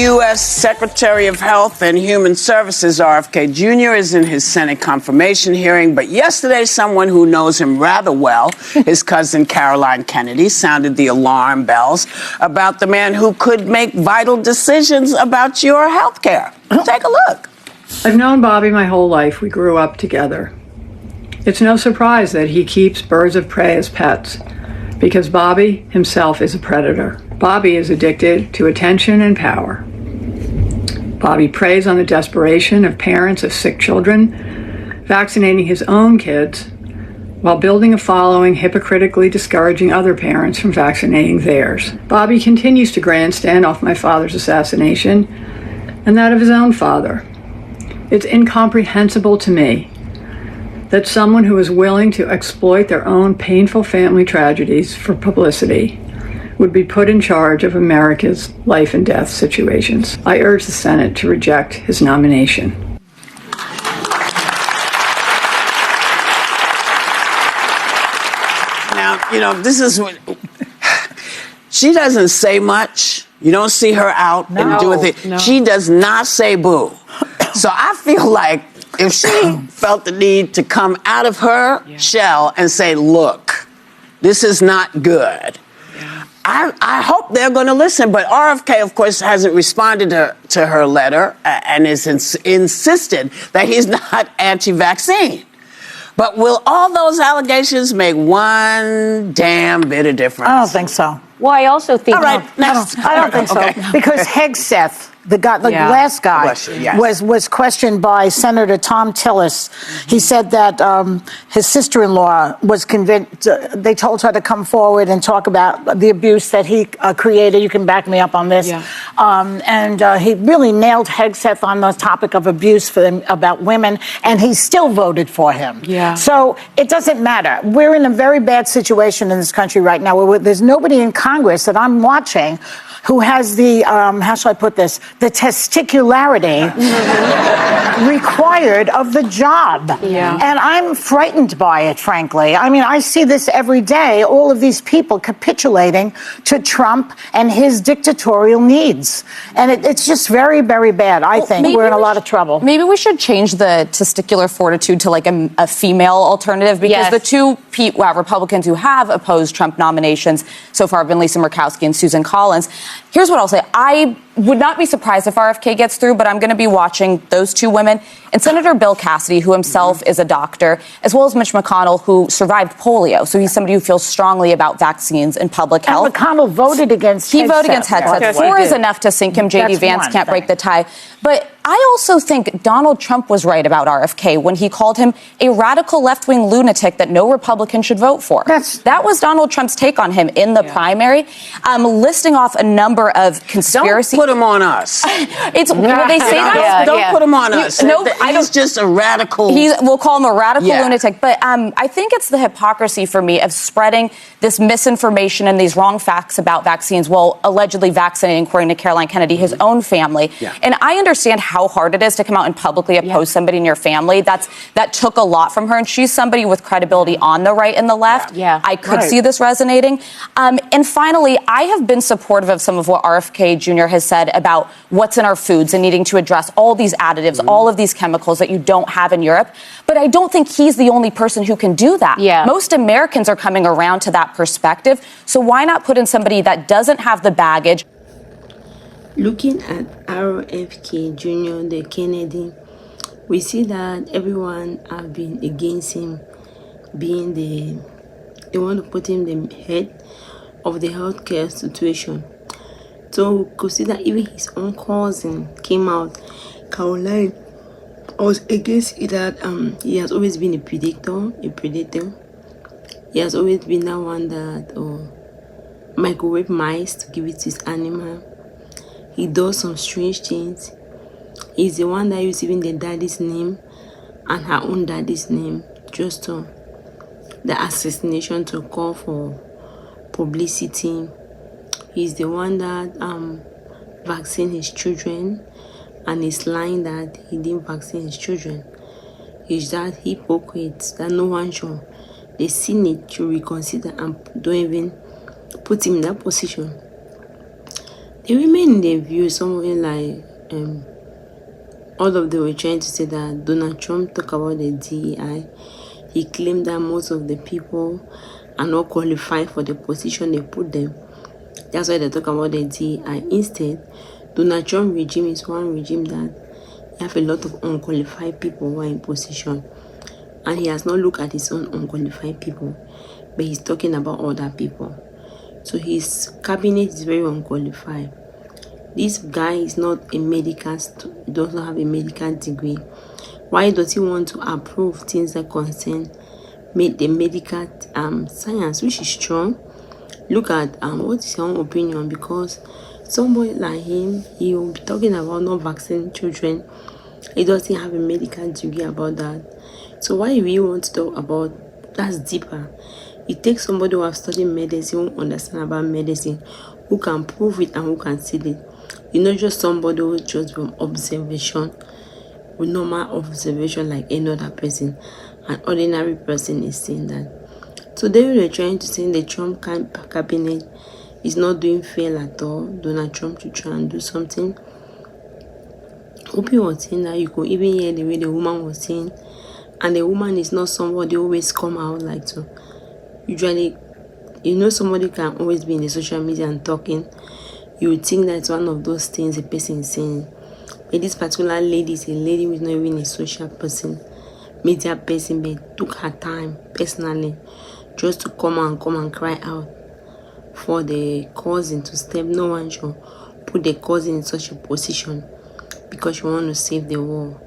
U.S. Secretary of Health and Human Services, RFK Jr., is in his Senate confirmation hearing. But yesterday, someone who knows him rather well, his cousin Caroline Kennedy, sounded the alarm bells about the man who could make vital decisions about your health care. Take a look. I've known Bobby my whole life. We grew up together. It's no surprise that he keeps birds of prey as pets, because Bobby himself is a predator. Bobby is addicted to attention and power. Bobby preys on the desperation of parents of sick children, vaccinating his own kids, while building a following hypocritically discouraging other parents from vaccinating theirs. Bobby continues to grandstand off my father's assassination and that of his own father. It's incomprehensible to me that someone who is willing to exploit their own painful family tragedies for publicity would be put in charge of America's life and death situations. I urge the Senate to reject his nomination. Now, this is what she doesn't say much. You don't see her out and do anything. No. She does not say boo. So I feel like if she felt the need to come out of her shell and say, look, this is not good, I hope they're going to listen. But RFK, of course, hasn't responded to her letter and is insisted that he's not anti-vaccine. But will all those allegations make one damn bit of difference? I don't think so. Well, I also think... All right, next. I don't think so. Okay. Because Hegseth, the last guy, was questioned by Senator Tom Tillis. He said that his sister-in-law was convinced, they told her to come forward and talk about the abuse that he created. You can back me up on this. Yeah. And he really nailed Hegseth on the topic of abuse about women, and he still voted for him. Yeah. So it doesn't matter. We're in a very bad situation in this country right now where there's nobody in Congress that I'm watching who has the, how shall I put this, the testicularity required of the job. Yeah. And I'm frightened by it, frankly. I mean, I see this every day, all of these people capitulating to Trump and his dictatorial needs. And it's just very, very bad, I think. We're in a lot of trouble. Maybe we should change the testicular fortitude to like a female alternative, because the two Republicans who have opposed Trump nominations so far have been Lisa Murkowski and Susan Collins. Here's what I'll say. I would not be surprised if RFK gets through, but I'm going to be watching those two women and Senator Bill Cassidy, who himself is a doctor, as well as Mitch McConnell, who survived polio. So he's somebody who feels strongly about vaccines and public health. And McConnell voted against He voted against Hegseth. 4 is enough to sink him. J.D. Vance can't break the tie. But I also think Donald Trump was right about RFK when he called him a radical left-wing lunatic that no Republican should vote for. That was Donald Trump's take on him in the primary, listing off a number of conspiracy. Don't put him on us. It's when they say that. Don't put him on us. No, he's just a radical. We'll call him a radical lunatic. But I think it's the hypocrisy for me of spreading this misinformation and these wrong facts about vaccines while allegedly vaccinating, according to Caroline Kennedy, his own family. And I understand how hard it is to come out and publicly oppose somebody in your family. That took a lot from her, and she's somebody with credibility on the right and the left. I could see this resonating. And finally, I have been supportive of some of what RFK Jr. has said about what's in our foods and needing to address all these additives, all of these chemicals that you don't have in Europe. But I don't think he's the only person who can do that. Most Americans are coming around to that perspective. So why not put in somebody that doesn't have the baggage? Looking at RFK Jr., the Kennedy, we see that everyone have been against him being they want to put him the head of the healthcare situation. So we could see that even his own cousin came out, Caroline, was against it, that he has always been a predator. He has always been that one that microwave mice to give it to his animal. He does some strange things. He's the one that used even the daddy's name and her own daddy's name just to the assassination to call for publicity. He's the one that vaccinated his children and is lying that he didn't vaccinate his children. He's that hypocrite that no one should, the Senate should reconsider and don't even put him in that position. It remained in the view something like all of them were trying to say that Donald Trump talked about the DEI. He claimed that most of the people are not qualified for the position they put them. That's why they talk about the DEI. Instead, Donald Trump regime is one regime that you have a lot of unqualified people who are in position. And he has not looked at his own unqualified people, but he's talking about other people. So his cabinet is very unqualified. This guy is not a medical, does not have a medical degree. Why does he want to approve things that concern the medical science, which is strong? Look at what is your own opinion, because somebody like him, he will be talking about not vaccinating children. He doesn't have a medical degree about that. So why we want to talk about that's deeper? It takes somebody who has studied medicine, who understand about medicine, who can prove it and who can see it. You know, just somebody who just from observation, with normal observation like any other person. An ordinary person is saying that. So they were trying to say the Trump cabinet is not doing fair at all. Donald Trump to try and do something. Whoopi was saying that you could even hear the way the woman was saying, and the woman is not somebody who always come out like to. Usually, you know, somebody can always be in the social media and talking. You would think that it's one of those things a person is saying. But this particular lady is a lady who is not even a social person, media person, but took her time personally just to come and cry out for the cousin to step. No one should put the cousin in such a position because you want to save the world.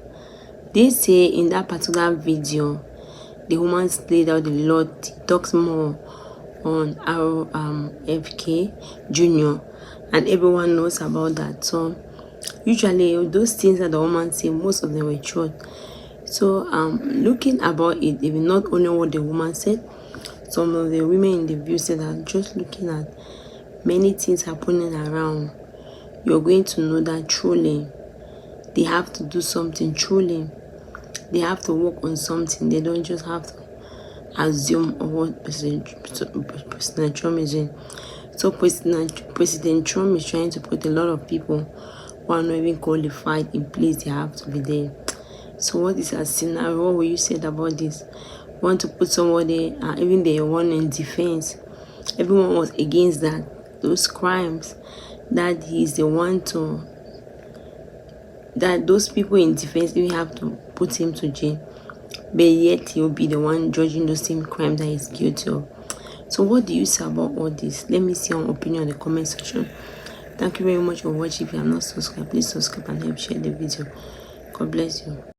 They say in that particular video, the woman laid out a lot. He talks more on our FK Jr. and everyone knows about that. So usually those things that the woman say, most of them were truth. So looking about it, even not only what the woman said, some of the women in the view said that just looking at many things happening around, you're going to know that truly they have to do something. Truly they have to work on something. They don't just have to assume of what President Trump is doing. So President Trump is trying to put a lot of people who are not even qualified in place. They have to be there. So what is a scenario? What will you say about this? Want to put somebody, even the one in defense, everyone was against that, those crimes, that he's the one to, that those people in defense, we have to put him to jail, but yet he'll be the one judging those same crimes that he's guilty of. So what do you say about all this? Let me see your opinion in the comment section. Thank you very much for watching. If you have not subscribed, please subscribe and help share the video. God bless you.